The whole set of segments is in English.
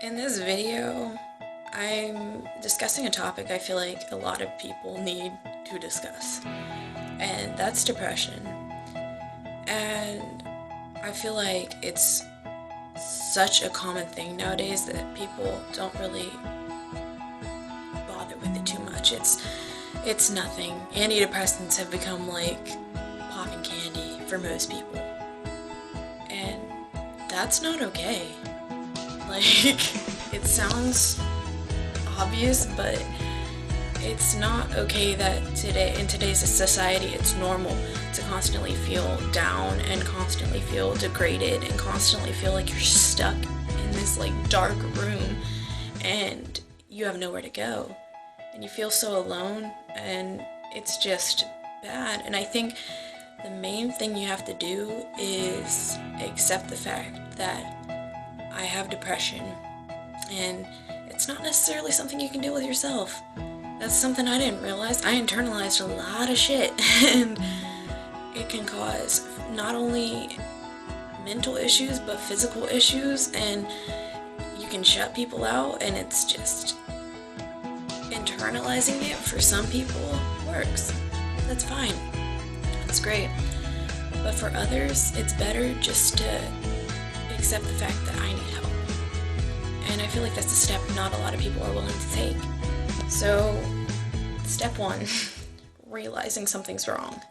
In this video, I'm discussing a topic I feel like a lot of people need to discuss, and that's depression. And I feel like it's such a common thing nowadays that people don't really bother with it too much. It's nothing. Antidepressants have become like popping candy for most people. And that's not okay. Like, it sounds obvious, but it's not okay that in today's society it's normal to constantly feel down and constantly feel degraded and constantly feel like you're stuck in this like dark room and you have nowhere to go and you feel so alone, and it's just bad. And I think the main thing you have to do is accept the fact that I have depression, and it's not necessarily something you can deal with yourself. That's something I didn't realize. I internalized a lot of shit, and it can cause not only mental issues but physical issues, and you can shut people out, and it's just internalizing it for some people works. That's fine. That's great. But for others, it's better just to accept the fact that I need help. And I feel like that's a step not a lot of people are willing to take. So, step one, realizing something's wrong.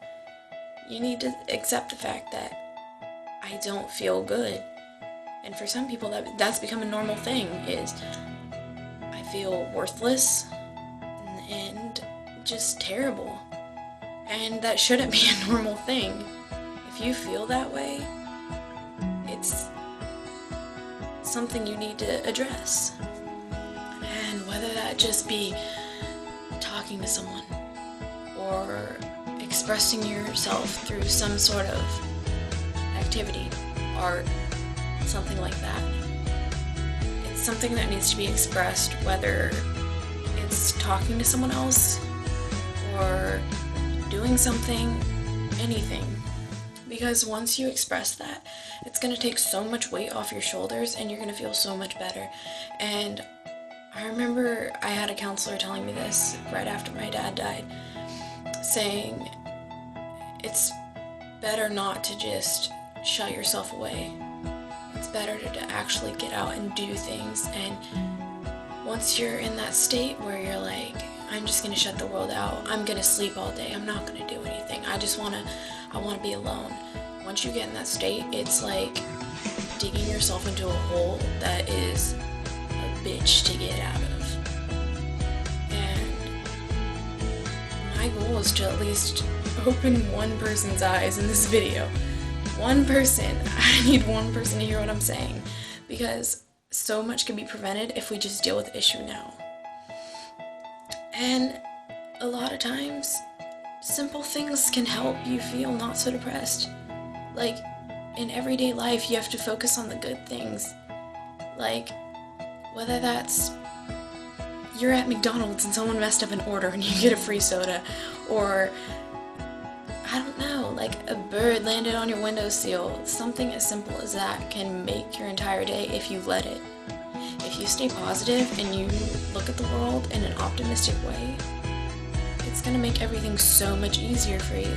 You need to accept the fact that I don't feel good. And for some people, that's become a normal thing, is I feel worthless and just terrible. And that shouldn't be a normal thing. If you feel that way, it's something you need to address. And whether that just be talking to someone or expressing yourself through some sort of activity, art, something like that. It's something that needs to be expressed, whether it's talking to someone else or doing something, anything. Because once you express that, it's going to take so much weight off your shoulders and you're going to feel so much better. And I remember I had a counselor telling me this right after my dad died, saying it's better not to just shut yourself away. It's better to actually get out and do things. And once you're in that state where you're like, I'm just going to shut the world out, I'm going to sleep all day, I'm not going to do anything, I want to be alone. Once you get in that state, it's like digging yourself into a hole that is a bitch to get out of. And my goal is to at least open one person's eyes in this video. One person. I need one person to hear what I'm saying, because so much can be prevented if we just deal with the issue now. And a lot of times, simple things can help you feel not so depressed. Like, in everyday life, you have to focus on the good things. Like, whether that's you're at McDonald's and someone messed up an order and you get a free soda, or I don't know, like a bird landed on your windowsill. Something as simple as that can make your entire day if you let it. If you stay positive and you look at the world in an optimistic way, it's gonna make everything so much easier for you.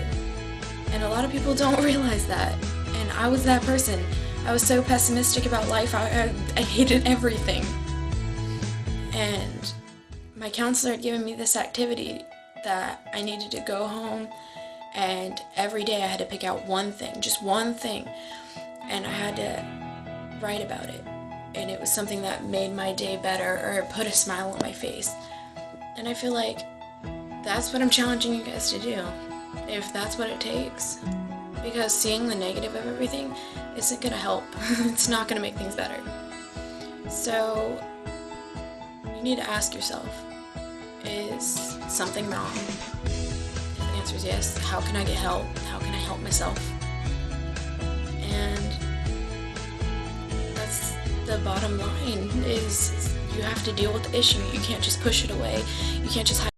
And a lot of people don't realize that. And I was that person. I was so pessimistic about life, I hated everything. And my counselor had given me this activity that I needed to go home, and every day I had to pick out one thing, just one thing, and I had to write about it. And it was something that made my day better or put a smile on my face. And I feel like that's what I'm challenging you guys to do, if that's what it takes. Because seeing the negative of everything isn't going to help. It's not going to make things better. So you need to ask yourself, is something wrong? If the answer is yes, how can I get help? How can I help myself? And that's the bottom line, is you have to deal with the issue. You can't just push it away. You can't just hide